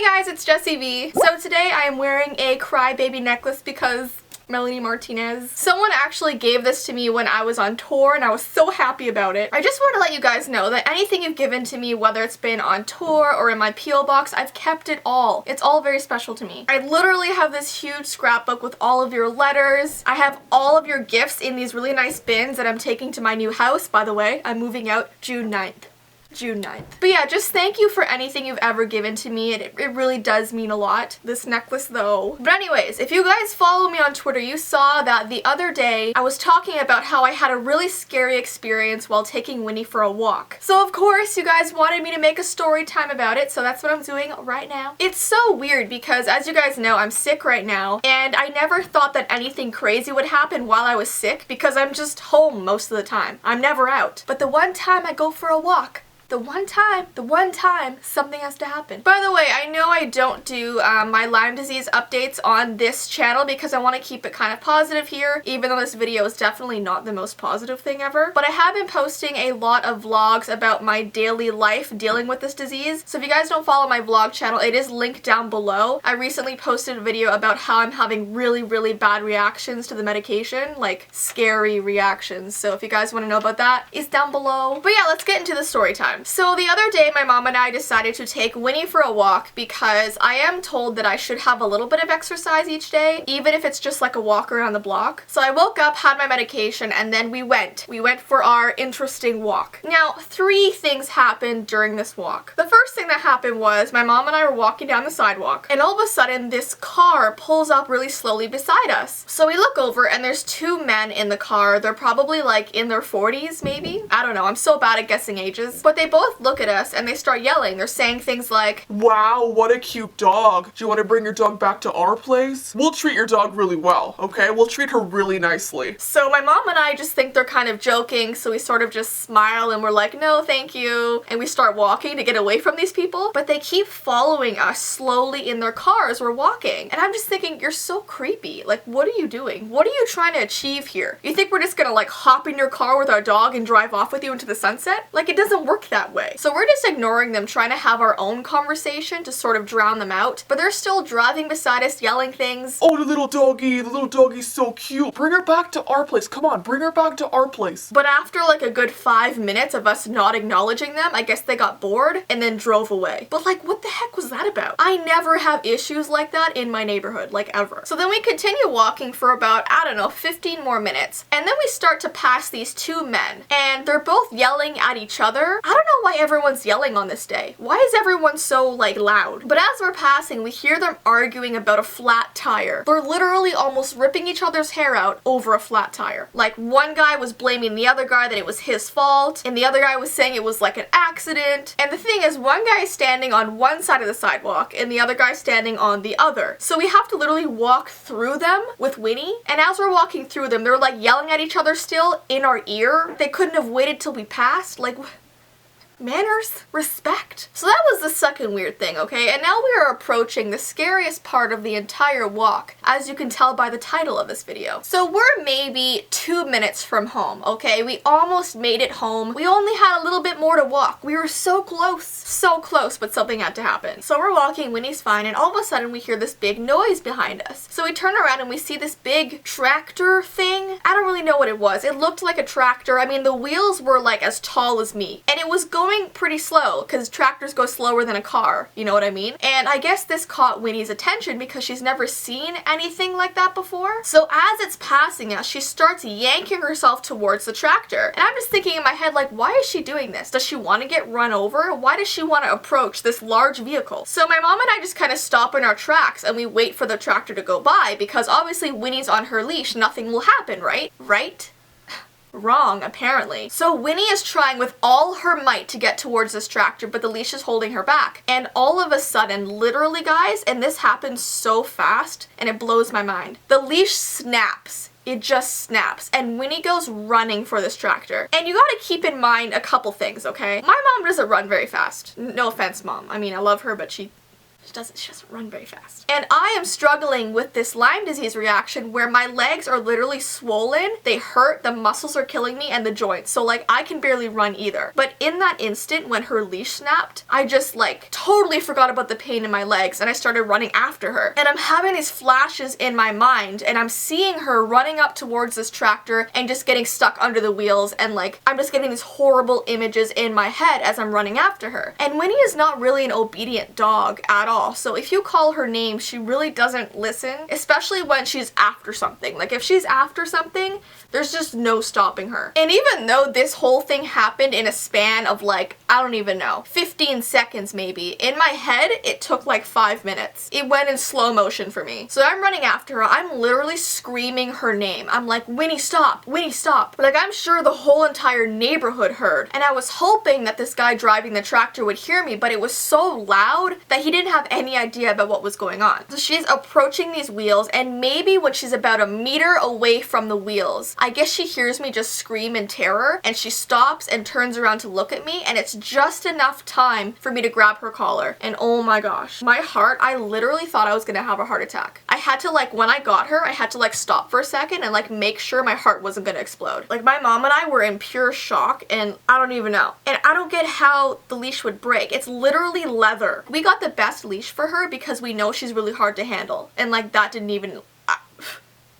guys, it's Jessie V. So today I am wearing a crybaby necklace because Melanie Martinez. Someone actually gave this to me when I was on tour and I was so happy about it. I just want to let you guys know that anything you've given to me, whether it's been on tour or in my P.O. box, I've kept it all. It's all very special to me. I literally have this huge scrapbook with all of your letters. I have all of your gifts in these really nice bins that I'm taking to my new house. By the way, I'm moving out June 9th. But yeah, just thank you for anything you've ever given to me. It really does mean a lot. This necklace though. But anyways, if you guys follow me on Twitter, you saw that the other day I was talking about how I had a really scary experience while taking Winnii for a walk. So of course you guys wanted me to make a story time about it, so that's what I'm doing right now. It's so weird because as you guys know, I'm sick right now, and I never thought that anything crazy would happen while I was sick because I'm just home most of the time. I'm never out. But the one time I go for a walk, the one time, something has to happen. By the way, I know I don't do my Lyme disease updates on this channel because I want to keep it kind of positive here, even though this video is definitely not the most positive thing ever. But I have been posting a lot of vlogs about my daily life dealing with this disease. So if you guys don't follow my vlog channel, it is linked down below. I recently posted a video about how I'm having really bad reactions to the medication, like scary reactions. So if you guys want to know about that, it's down below. But yeah, let's get into the story time. So the other day, my mom and I decided to take Winnii for a walk because I am told that I should have a little bit of exercise each day, even if it's just like a walk around the block. So I woke up, had my medication, and then we went. We went for our interesting walk. Now, 3 things happened during this walk. The first thing that happened was my mom and I were walking down the sidewalk, and all of a sudden, this car pulls up really slowly beside us. So we look over, and there's 2 men in the car. They're probably like in their 40s, maybe? I don't know. I'm so bad at guessing ages. But they both look at us and they start yelling. They're saying things like, "Wow, what a cute dog. Do you want to bring your dog back to our place? We'll treat your dog really well, okay? We'll treat her really nicely." So my mom and I just think they're kind of joking, so we sort of just smile and we're like, "No, thank you." And we start walking to get away from these people, but they keep following us slowly in their car as we're walking. And I'm just thinking, you're so creepy. Like, what are you doing? What are you trying to achieve here? You think we're just gonna like hop in your car with our dog and drive off with you into the sunset? Like, it doesn't work that way. So we're just ignoring them, trying to have our own conversation to sort of drown them out, but they're still driving beside us, yelling things. "Oh, the little doggy's so cute. Bring her back to our place. Come on, bring her back to our place." But after like a good 5 minutes of us not acknowledging them, I guess they got bored and then drove away. But like, what the heck was that about? I never have issues like that in my neighborhood, like ever. So then we continue walking for about, I don't know, 15 more minutes. And then we start to pass these 2 men, and they're both yelling at each other. I don't know why everyone's yelling on this day. Why is everyone so like loud? But as we're passing, we hear them arguing about a flat tire. They're literally almost ripping each other's hair out over a flat tire. Like, one guy was blaming the other guy that it was his fault, and the other guy was saying it was like an accident. And the thing is, one guy is standing on one side of the sidewalk and the other guy standing on the other. So we have to literally walk through them with Winnii. And as we're walking through them, they're like yelling at each other still in our ear. They couldn't have waited till we passed. Like, manners? Respect? So that was the second weird thing, okay? And now we are approaching the scariest part of the entire walk, as you can tell by the title of this video. So we're maybe 2 minutes from home, okay? We almost made it home. We only had a little bit more to walk. We were so close, but something had to happen. So we're walking, Winnie's fine, and all of a sudden we hear this big noise behind us. So we turn around and we see this big tractor thing. I don't really know what it was. It looked like a tractor. I mean, the wheels were like as tall as me, and it was going pretty slow because tractors go slower than a car, you know what I mean? And I guess this caught Winnie's attention because she's never seen anything like that before. So as it's passing us, she starts yanking herself towards the tractor. And I'm just thinking in my head, like, why is she doing this? Does she want to get run over? Why does she want to approach this large vehicle? So my mom and I just kind of stop in our tracks and we wait for the tractor to go by because obviously Winnie's on her leash, nothing will happen, right? Right? Wrong, apparently. So Winnii is trying with all her might to get towards this tractor, but the leash is holding her back. And all of a sudden, literally guys, and this happens so fast, and it blows my mind, the leash snaps. It just snaps, and Winnii goes running for this tractor. And you gotta keep in mind a couple things, okay? My mom doesn't run very fast. No offense, Mom. I mean, I love her, but she She doesn't run very fast. And I am struggling with this Lyme disease reaction where my legs are literally swollen, they hurt, the muscles are killing me, and the joints. So like I can barely run either. But in that instant when her leash snapped, I just like totally forgot about the pain in my legs and I started running after her. And I'm having these flashes in my mind and I'm seeing her running up towards this tractor and just getting stuck under the wheels, and like I'm just getting these horrible images in my head as I'm running after her. And Winnii is not really an obedient dog at all. So if you call her name, she really doesn't listen, especially when she's after something. Like if she's after something, there's just no stopping her. And even though this whole thing happened in a span of like, I don't even know, 15 seconds maybe, in my head, it took like 5 minutes. It went in slow motion for me. So I'm running after her. I'm literally screaming her name. I'm like, Winnii, stop! Winnii, stop! But like I'm sure the whole entire neighborhood heard. And I was hoping that this guy driving the tractor would hear me, but it was so loud that he didn't have any idea about what was going on. So she's approaching these wheels, and maybe when she's about a meter away from the wheels, I guess she hears me just scream in terror, and she stops and turns around to look at me, and it's just enough time for me to grab her collar. And oh my gosh, my heart, I literally thought I was gonna have a heart attack. I had to like, when I got her, I had to like stop for a second and like make sure my heart wasn't gonna explode. Like my mom and I were in pure shock, and I don't even know. And I don't get how the leash would break. It's literally leather. We got the best leash for her because we know she's really hard to handle, and like that didn't even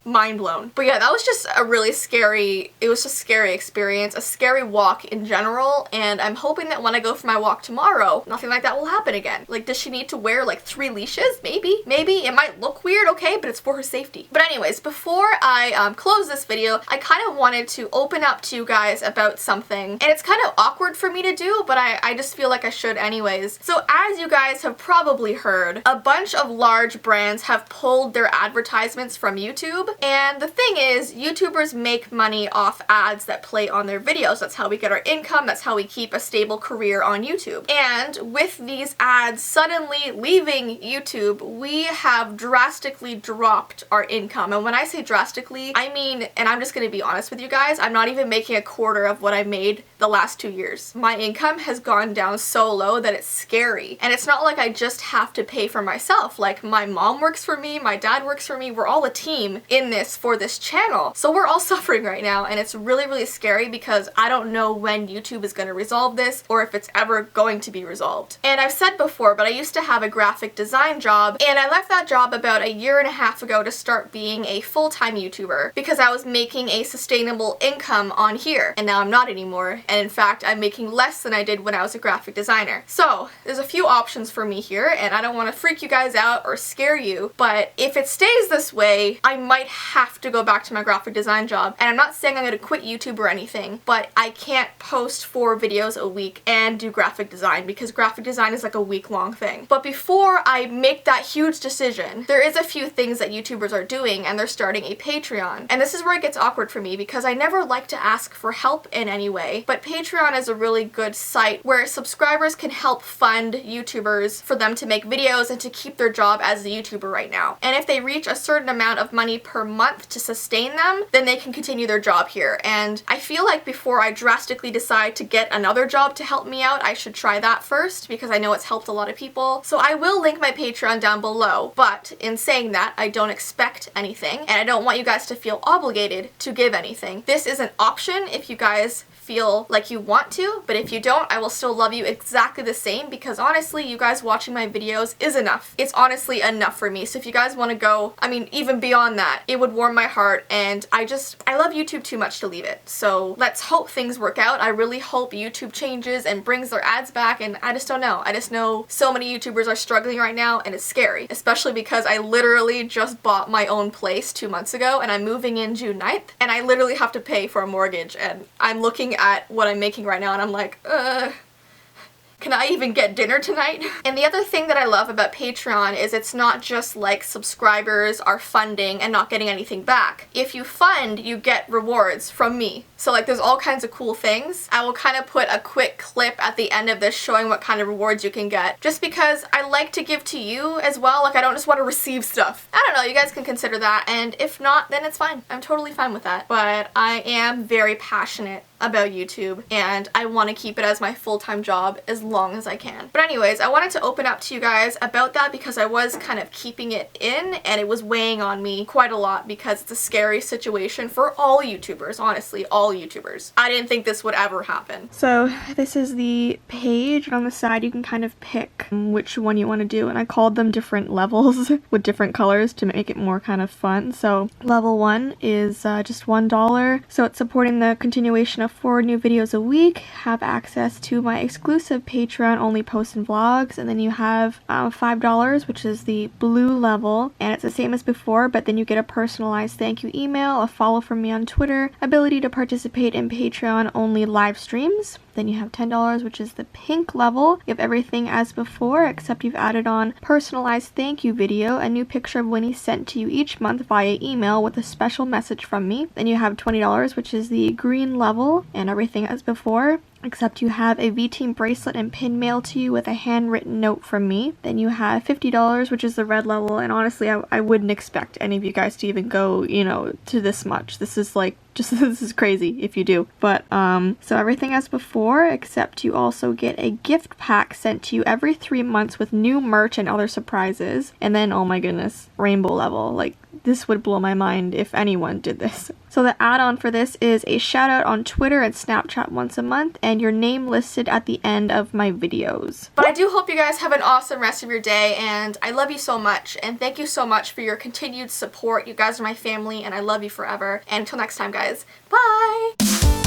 mind blown. But yeah, that was just a really scary, it was just a scary experience, a scary walk in general, and I'm hoping that when I go for my walk tomorrow, nothing like that will happen again. Like, does she need to wear like 3 leashes? Maybe. It might look weird, okay, but it's for her safety. But anyways, before I close this video, I kind of wanted to open up to you guys about something, and it's kind of awkward for me to do, but I just feel like I should anyways. So as you guys have probably heard, a bunch of large brands have pulled their advertisements from YouTube. And the thing is, YouTubers make money off ads that play on their videos. That's how we get our income. That's how we keep a stable career on YouTube. And with these ads suddenly leaving YouTube, we have drastically dropped our income. And when I say drastically, I mean, and I'm just going to be honest with you guys, I'm not even making a quarter of what I made the last 2 years. My income has gone down so low that it's scary. And it's not like I just have to pay for myself. Like my mom works for me, my dad works for me, we're all a team in this for this channel. So we're all suffering right now, and it's really, really scary because I don't know when YouTube is going to resolve this or if it's ever going to be resolved. And I've said before, but I used to have a graphic design job, and I left that job about a year and a half ago to start being a full-time YouTuber because I was making a sustainable income on here, and now I'm not anymore. And in fact, I'm making less than I did when I was a graphic designer. So there's a few options for me here, and I don't want to freak you guys out or scare you, but if it stays this way, I might have to go back to my graphic design job. And I'm not saying I'm going to quit YouTube or anything, but I can't post 4 videos a week and do graphic design because graphic design is like a week-long thing. But before I make that huge decision, there is a few things that YouTubers are doing, and they're starting a Patreon. And this is where it gets awkward for me because I never like to ask for help in any way, but Patreon is a really good site where subscribers can help fund YouTubers for them to make videos and to keep their job as a YouTuber right now. And if they reach a certain amount of money per month to sustain them, then they can continue their job here. And I feel like before I drastically decide to get another job to help me out, I should try that first because I know it's helped a lot of people. So I will link my Patreon down below, but in saying that, I don't expect anything, and I don't want you guys to feel obligated to give anything. This is an option if you guys feel like you want to, but if you don't, I will still love you exactly the same because honestly, you guys watching my videos is enough. It's honestly enough for me. So if you guys want to go, I mean, even beyond that, it would warm my heart, and I love YouTube too much to leave it. So let's hope things work out. I really hope YouTube changes and brings their ads back, and I just don't know. I just know so many YouTubers are struggling right now, and it's scary, especially because I literally just bought my own place 2 months ago, and I'm moving in June 9th, and I literally have to pay for a mortgage, and I'm looking at what I'm making right now and I'm like, can I even get dinner tonight? And the other thing that I love about Patreon is it's not just like subscribers are funding and not getting anything back. If you fund, you get rewards from me. So like there's all kinds of cool things. I will kind of put a quick clip at the end of this showing what kind of rewards you can get. Just because I like to give to you as well. Like I don't just want to receive stuff. I don't know, you guys can consider that, and if not, then it's fine. I'm totally fine with that. But I am very passionate about YouTube, and I want to keep it as my full-time job as long as I can. But anyways, I wanted to open up to you guys about that because I was kind of keeping it in, and it was weighing on me quite a lot because it's a scary situation for all YouTubers, honestly, all YouTubers. I didn't think this would ever happen. So this is the page, and on the side you can kind of pick which one you want to do, and I called them different levels with different colors to make it more kind of fun. So level 1 is just $1, so it's supporting the continuation of 4 new videos a week, have access to my exclusive Patreon only posts and vlogs, and then you have $5, which is the blue level, and it's the same as before, but then you get a personalized thank you email, a follow from me on Twitter, ability to participate in Patreon only live streams. Then you have $10, which is the pink level. You have everything as before, except you've added on personalized thank you video, a new picture of Winnii sent to you each month via email with a special message from me. Then you have $20, which is the green level, and everything as before, except you have a V-Team bracelet and pin mailed to you with a handwritten note from me. Then you have $50, which is the red level, and honestly, I wouldn't expect any of you guys to even go, you know, to this much. This is like, this is crazy if you do. But, so everything as before, except you also get a gift pack sent to you every 3 months with new merch and other surprises. And then, oh my goodness, rainbow level. Like, this would blow my mind if anyone did this. So the add-on for this is a shout out on Twitter and Snapchat once a month, and your name listed at the end of my videos. But I do hope you guys have an awesome rest of your day, and I love you so much, and thank you so much for your continued support. You guys are my family, and I love you forever. And until next time, guys, bye!